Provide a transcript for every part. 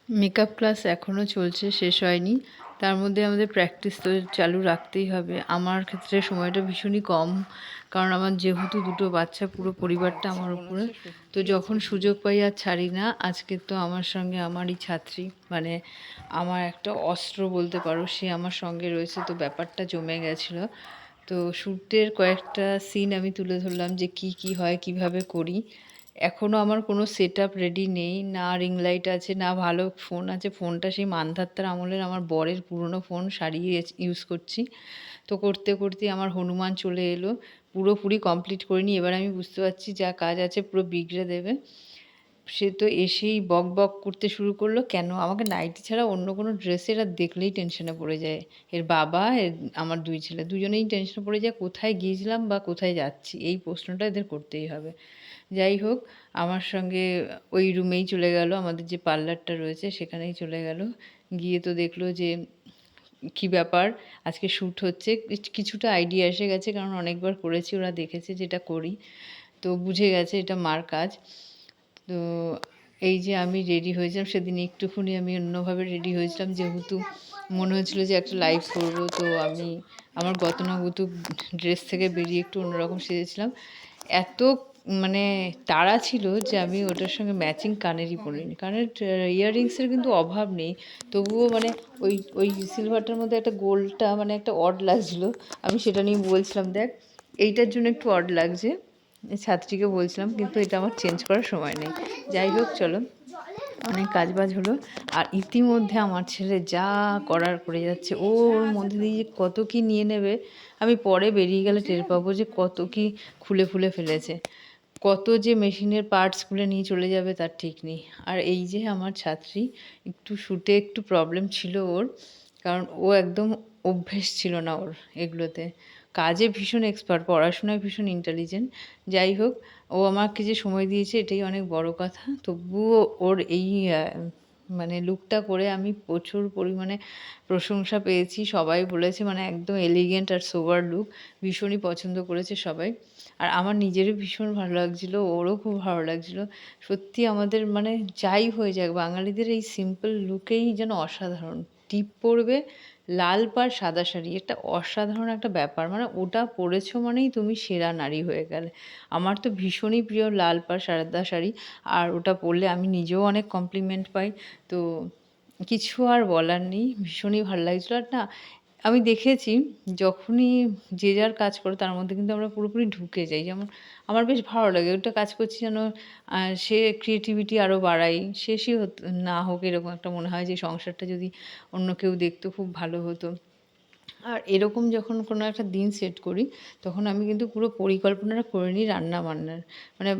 Makeup class এখনও চলছে, শেষ হয়নি। তার মধ্যে আমাদের প্র্যাকটিস তো চালু রাখতেই হবে। আমার ক্ষেত্রে সময়টা ভীষণই কম, কারণ আমার যেহেতু দুটো বাচ্চা, পুরো পরিবারটা আমার উপরে। তো যখন সুযোগ পাই আর ছাড়ি না। আজকে তো আমার সঙ্গে আমারই ছাত্রী, মানে আমার একটা অস্ত্র বলতে পারো, সে আমার সঙ্গে রয়েছে। তো ব্যাপারটা জমে গেছিলো। তো শ্যুটের কয়েকটা সিন আমি তুলে ধরলাম যে কি কি হয়, কিভাবে করি। এখনও আমার কোনো সেটআপ রেডি নেই, না রিং লাইট আছে, না ভালো ফোন আছে। ফোনটা সেই মানধাত্তার আমলের আমার বরের পুরনো ফোন সারিয়ে ইউজ করছি। তো করতে করতে আমার হনুমান চলে এলো, পুরোপুরি কমপ্লিট করিনি। এবার আমি বুঝতে পারছি যা কাজ আছে পুরো বিগড়ে দেবে। সে তো এসেই বক বক করতে শুরু করলো, কেন আমাকে নাইটি ছাড়া অন্য কোনো ড্রেসে এরা দেখলেই টেনশনে পড়ে যায়। এর বাবা, আমার 2 ছেলে, দুজনেই টেনশনে পড়ে যায় কোথায় গিয়েছিলাম বা কোথায় যাচ্ছি, এই প্রশ্নটা এদের করতেই হবে। যাই হোক, আমার সঙ্গে ওই রুমেই চলে গেল, আমাদের যে পার্লারটা রয়েছে সেখানেই চলে গেল। গিয়ে তো দেখলো যে কী ব্যাপার, আজকে শ্যুট হচ্ছে। কিছুটা আইডিয়া এসে গেছে, কারণ অনেকবার করেছি, ওরা দেখেছে যেটা করি। তো বুঝে গেছে এটা মার কাজ। তো এই যে আমি রেডি হয়েছিলাম, সেদিন একটুখানি আমি অন্যভাবে রেডি হয়েছিলাম, যেহেতু মনে হচ্ছিলো যে একটা লাইভ করব। তো আমি আমার গতানুগতিক ড্রেস থেকে বেরিয়ে একটু অন্যরকম সেজেছিলাম। এত মানে তাড়া ছিল যে আমি ওটার সঙ্গে ম্যাচিং কানেরই পরিনি। কানের ইয়াররিংসের কিন্তু অভাব নেই, তবুও মানে ওই ওই সিলভারটার মধ্যে একটা গোল্ডটা মানে একটা অড লাগছিলো। আমি সেটা নিয়ে বলছিলাম, দেখ এইটার জন্য একটু অড লাগছে। ছাত্রীকে বলছিলাম, কিন্তু এটা আমার চেঞ্জ করার সময় নেই। যাই হোক, চলো, অনেক কাজবাজ হলো। আর ইতিমধ্যে আমার ছেলে যা করার করে যাচ্ছে। ওর মধ্যে দিয়ে যে কত কী নিয়ে নেবে, আমি পরে বেরিয়ে গেলে টের পাবো যে কত কী খুলে খুলে ফেলেছে। কত যে মেশিনের পার্টস খুলে নিয়ে চলে যাবে তার ঠিক নেই। আর এই যে আমার ছাত্রী, একটু শ্যুটে একটু প্রবলেম ছিল ওর, কারণ ও একদম অভ্যেস ছিল না ওর এগুলোতে। কাজে ভীষণ এক্সপার্ট, পড়াশোনায় ভীষণ ইন্টেলিজেন্ট। যাই হোক, ও আমাকে যে সময় দিয়েছে এটাই অনেক বড় কথা। তবুও ওর এই মানে লুকটা করে আমি প্রচুর পরিমাণে প্রশংসা পেয়েছি। সবাই বলেছে মানে একদম এলিগেন্ট আর সোবার লুক, ভীষণই পছন্দ করেছে সবাই। আর আমার নিজেরও ভীষণ ভালো লাগছিলো, ওরও খুব ভালো লাগছিলো। সত্যি আমাদের মানে যাই হয়ে যাক, বাঙালিদের এই সিম্পল লুকেই যেন অসাধারণ। টিপ পরবে, লাল পাড় সাদা শাড়ি, এটা অসাধারণ একটা ব্যাপার। মানে ওটা পরেছো মানেই তুমি সেরা নারী হয়ে গেলে। আমার তো ভীষণই প্রিয় লাল পাড় সাদা শাড়ি, আর ওটা পরলে আমি নিজেও অনেক কমপ্লিমেন্ট পাই। তো কিছু আর বলার নেই, ভীষণই ভালো লাগছিলো। আর না, আমি দেখেছি যখনই যে যার কাজ করে তার মধ্যে কিন্তু আমরা পুরোপুরি ঢুকে যাই। যেমন আমার বেশ ভালো লাগে, ওটা কাজ করছি যেন সে ক্রিয়েটিভিটি আরও বাড়াই। শেষই না হোক, এরকম একটা মনে হয় যে সংসারটা যদি অন্য কেউ দেখতো খুব ভালো হতো। আর এরকম যখন কোনো একটা দিন সেট করি, তখন আমি কিন্তু পুরো পরিকল্পনাটা করে নিই রান্না-বান্নার। মানে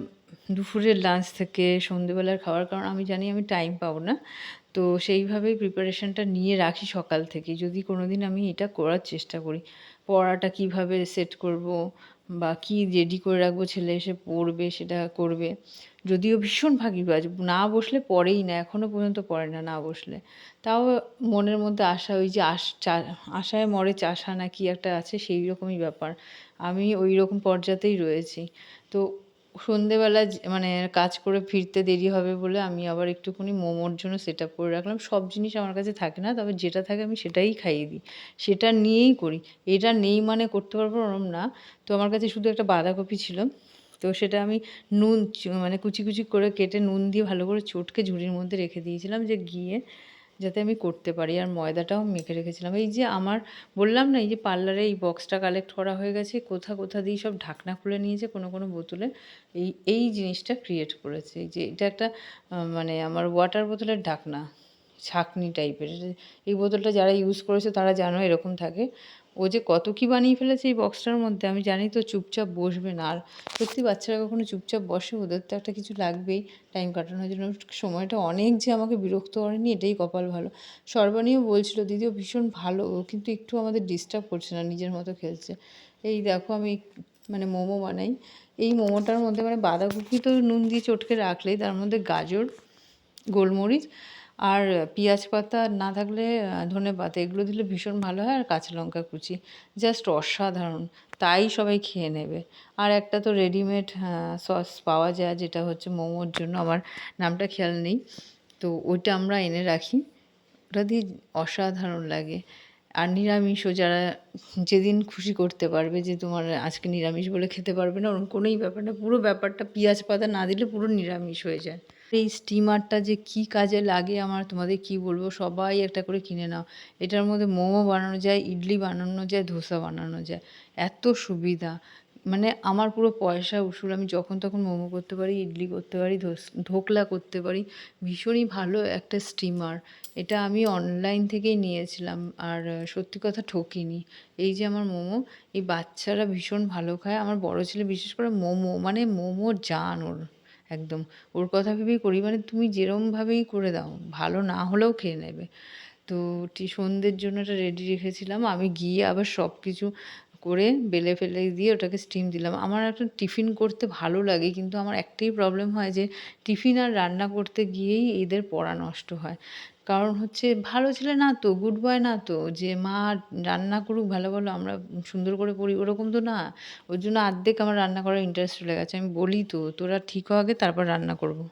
দুপুরের লাঞ্চ থেকে সন্ধ্যেবেলার খাবার, কারণ আমি জানি আমি টাইম পাবো না। তো সেইভাবেই প্রিপারেশনটা নিয়ে রাখি সকাল থেকেই। যদি কোনো দিন আমি এটা করার চেষ্টা করি। পড়াটা কীভাবে সেট করব, বা কী রেডি করে রাখবো ছেলে এসে পড়বে, সেটা করবে। যদিও ভীষণ ফাঁকিবাজ, না বসলে পড়েই না, এখনও পর্যন্ত পড়ে না, না বসলে। তাও মনের মধ্যে আশা, ওই যে আশায় মরে চাষা না কি একটা আছে, সেই রকমই ব্যাপার। আমি ওই রকম পর্যাতেই রয়েছি। তো সন্ধেবেলা মানে কাজ করে ফিরতে দেরি হবে বলে আমি আবার একটুখানি মোমোর জন্য সেটআপ করে রাখলাম। সব জিনিস আমার কাছে থাকে না, তবে যেটা থাকে আমি সেটাই খাইয়ে দিই। সেটা নিয়েই করি। এটা নেই মানে করতে পারবো না ওরম না। তো আমার কাছে শুধু একটা বাঁধাকপি ছিল। তো সেটা আমি নুন মানে কুচি কুচি করে কেটে নুন দিয়ে ভালো করে চটকে ঝুড়ির মধ্যে রেখে দিয়েছিলাম, যে গিয়ে যাতে আমি করতে পারি। আর ময়দাটাও মেখে রেখেছিলাম। এই যে আমার বললাম না, এই যে পার্লারে এই বক্সটা কালেক্ট করা হয়ে গেছে, কোথা দিয়ে সব ঢাকনা খুলে নিয়েছে কোনো বোতলে। এই জিনিসটা ক্রিয়েট করেছে। এই যে এটা একটা মানে আমার ওয়াটার বোতলের ঢাকনা, ছাঁকনি টাইপের। এই বোতলটা যারা ইউজ করেছে তারা জানো এরকম থাকে। ও যে কত কী বানিয়ে ফেলেছে এই বক্সটার মধ্যে, আমি জানি তো চুপচাপ বসবে না। আর সত্যি বাচ্চারা কখনো চুপচাপ বসে? ওদের তো একটা কিছু লাগবেই টাইম কাটানোর জন্য। সময়টা অনেক যে আমাকে বিরক্ত করেনি, এটাই কপাল ভালো। সর্বাণীও বলছিল, দিদিও ভীষণ ভালো, ও কিন্তু একটু আমাদের ডিস্টার্ব করছে না, নিজের মতো খেলছে। এই দেখো আমি মানে মোমো বানাই। এই মোমোটার মধ্যে মানে বাঁধাকপি তো নুন দিয়ে চটকে রাখলেই, তার মধ্যে গাজর, গোলমরিচ আর পেঁয়াজ পাতা, না থাকলে ধনেপাতা, এগুলো দিলে ভীষণ ভালো হয়। আর কাঁচা লঙ্কা কুচি, জাস্ট অসাধারণ। তাই সবাই খেয়ে নেবে। আর একটা তো রেডিমেড সস পাওয়া যায়, যেটা হচ্ছে মোমোর জন্য, আমার নামটা খেয়াল নেই। তো ওইটা আমরা এনে রাখি। ওটা দিয়ে অসাধারণ লাগে। আর নিরামিষও যারা যেদিন খুশি করতে পারবে যে তোমার আজকে নিরামিষ বলে খেতে পারবে না, ওরকম কোনোই ব্যাপার না। পুরো ব্যাপারটা পিঁয়াজ পাতা না দিলে পুরো নিরামিষ হয়ে যায়। এই স্টিমারটা যে কী কাজে লাগে আমার তোমাদের কি বলবো, সবাই একটা করে কিনে নাও। এটার মধ্যে মোমো বানানো যায়, ইডলি বানানো যায়, ধোসা বানানো যায়। এত সুবিধা! মানে আমার পুরো পয়সা উসুল। আমি যখন তখন মোমো করতে পারি, ইডলি করতে পারি, ধোকলা করতে পারি। ভীষণই ভালো একটা স্টিমার। এটা আমি অনলাইন থেকেই নিয়েছিলাম আর সত্যি কথা ঠকিনি। এই যে আমার মোমো, এই বাচ্চারা ভীষণ ভালো খায়। আমার বড় ছেলে বিশেষ করে মোমো, মানে মোমো জান ওর একদম। ওর কথা ভেবেই করি, মানে তুমি যেরমভাবেই করে দাও, ভালো না হলেও খেয়ে নেবে। তো সন্ধ্যের জন্য এটা রেডি রেখেছিলাম। আমি গিয়ে আবার সব কিছু করে বেলে ফেলে দিয়ে ওটাকে স্টিম দিলাম। আমার একটা টিফিন করতে ভালো লাগে, কিন্তু আমার একটাই প্রবলেম হয় যে টিফিন আর রান্না করতে গিয়েই এদের পড়া নষ্ট হয়। কারণ হচ্ছে ভালো ছেলে না তো, গুড বয় না তো, যে মা রান্না করুক ভালো ভালো আমরা সুন্দর করে পড়ি, ওরকম তো না। ওর জন্য অর্ধেক আমার রান্না করার ইন্টারেস্ট চলে গেছে। আমি বলি তো তোরা ঠিক হ আগে, তারপর রান্না করবো।